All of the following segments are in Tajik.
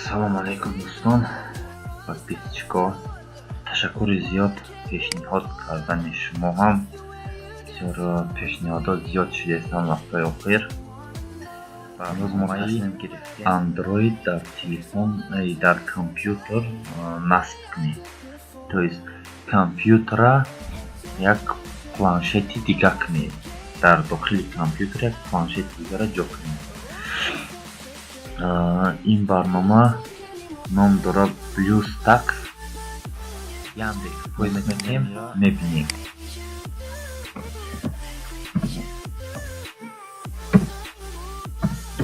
Салом алейкум дӯстон, подписчикҳо. Ташаккури зиёд пешниҳод кардани шумо ҳам. Бисёр пешниҳодот зиёд шудестам вақтҳои охир. Амрӯз мо тасмим гирифтем Android дар телефон дар компютер насб кунем. То есть компютера як планшети дига кунем. Дар дохили компютер як планшети дигара ҷо кунем. این برنامه نام داره BlueStacks. Яндекс поиск میکنیم میبینیم.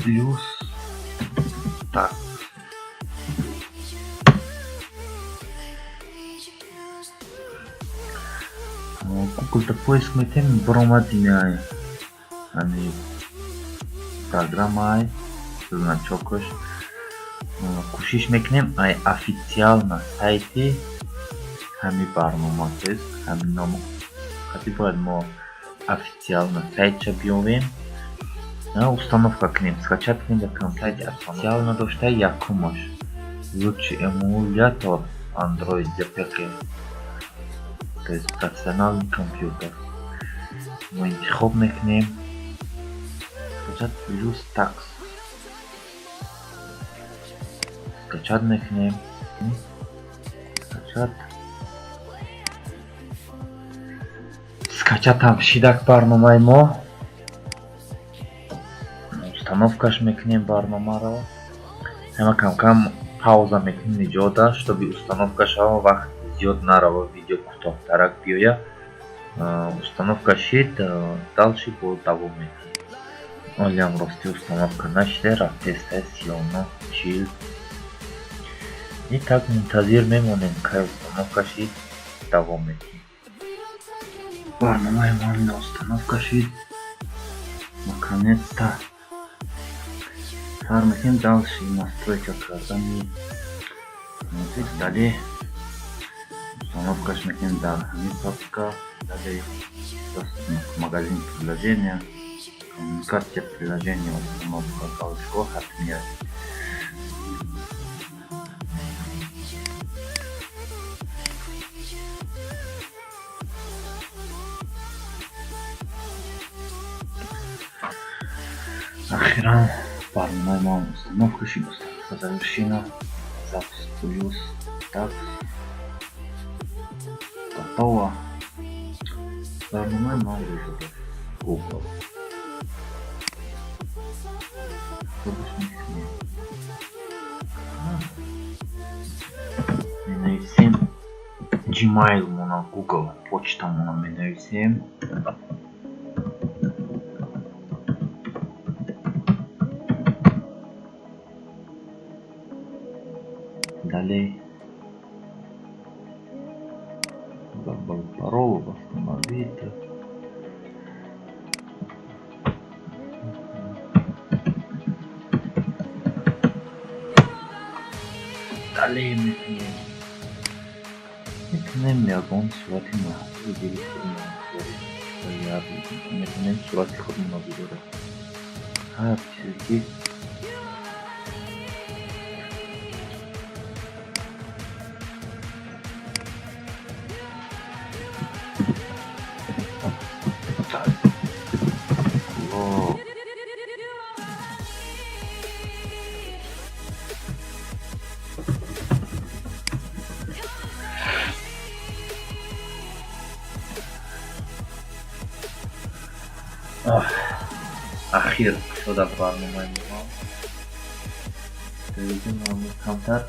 BlueStacks. Google поиск میکنیم برآمدیم یعنی программай значокош кӯшиш мекунем ай официал на сайти ҳами барнома, то есть ҳами номи қати бояд мо официал на сайтша биёвем, установка кунем, скачат кунем дар компютари официал надошта якумаш лучший эмулятор Android ZPK, то есть профессиональный компьютер. Мо интихоб мекунем скачат BlueStacks. Скачат мекунем. Скачат ҳам шидак барномаи мо. Установкаш мекунем барномаро. Ҳама кам-кам пауза мекунем иҷода, штоби установка шава, вақт зиёд нарава, видео кӯтоҳтарак биёя. Установка шид, далши бо давом мекунем. Олиам рости установка нашиде, рафте 39 И так мунтазир мемонем, ки установка шид, давом метим. Барномаи мо установка шид. Наконец-то сар метим дальше настройка кардани дале установкаш метим дар ҳамин папка, дале магазин приложения, коммуникация приложения, установка галочко ҳатмият. Ахиран барномаи мо установка шид, установка завершена, запуск BlueStacks готово. Барномаи мо рӯшуда Google. Менависем Gmail мона, Google почта мона менависем. Далее забыл пароль, восстановить. Далее метнем ягон сурати маҳсул гирифтем, метнем сурати худ мунозире. Ҳар чизи ахир шуда барномаи мо. Телевизиони мо камтар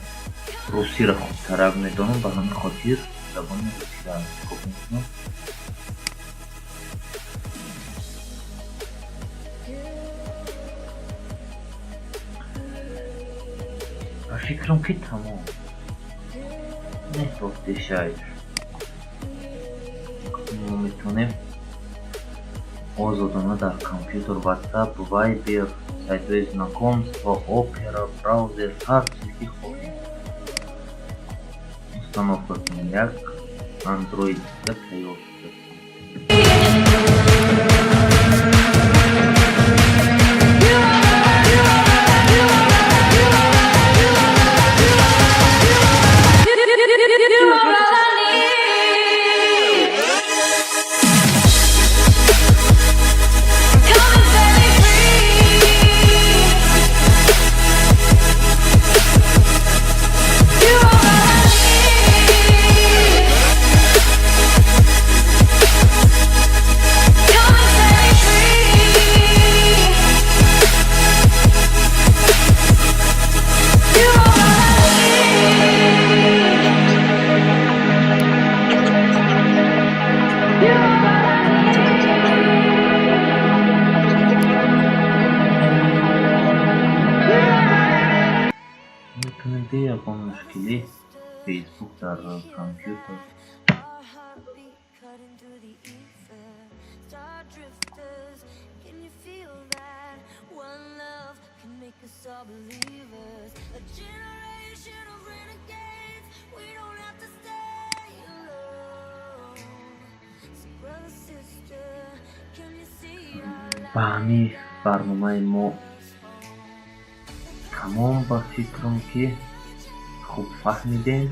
русиро хубтарак медонам, ба ҳамин хотир забони русиро интихоб мекунам. ба фикрам ки тамом. Не гуфти шайд. Мо метавонем озодона дар компютер, WhatsApp, Viber, сайтҳои знакомства, Opera, браузер, ҳар чизе ки хоҳем установка кунем. Як Android тайёр шуда. ки ягон мушкили Facebook дар компютер ба ҳамин барномаи мо тамом ба фикрам ки хуб фаҳмидем.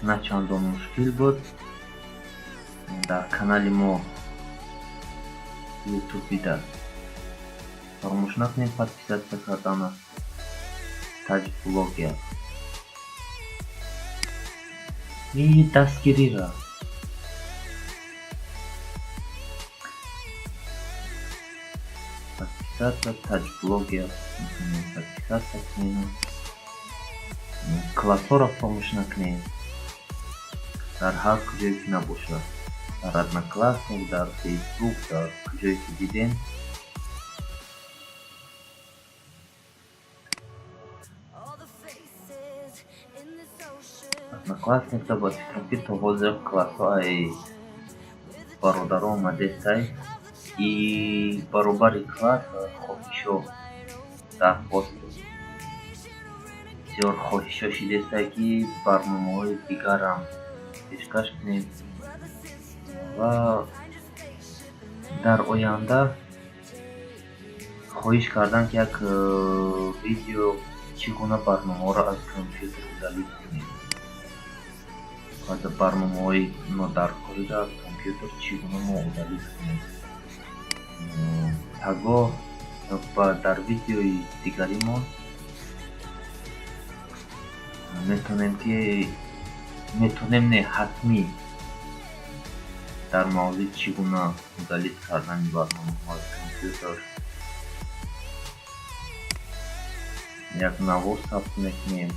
На чандон мушкил буд. дар канали мо ютубида фаромӯш накунед подписатсия кардана Таҷ блогер и дастгирира подписаться Таҷ блогер подписаться кунед. Классҳоро фаромӯш накунед. дар ҳар куҷое ки набошад, дар Одноклассник, дар Facebook, дар куҷое ки дидем Одноклассникда ба фикрам ки то ҳозир классҳои бародаро омадестай и баробари класс хоҳишо дар пост бисёр хоҳишо шидестай ки барномаҳои дигарам пешкаш кунем ва дар оянда хоҳиш кардам ки як видео чӣ гуна барномаҳоро аз компютер удалӣ кунем. аз барномаҳои нодаркориро аз компютер чӣ гуна мо удалӣ кунем. тагоҳ дар видеои дигаримон метонем не ҳатмӣ дар мавзӯи чӣ гуна удалӣ кардани барномаҳои компютер як навор сабт мекунем.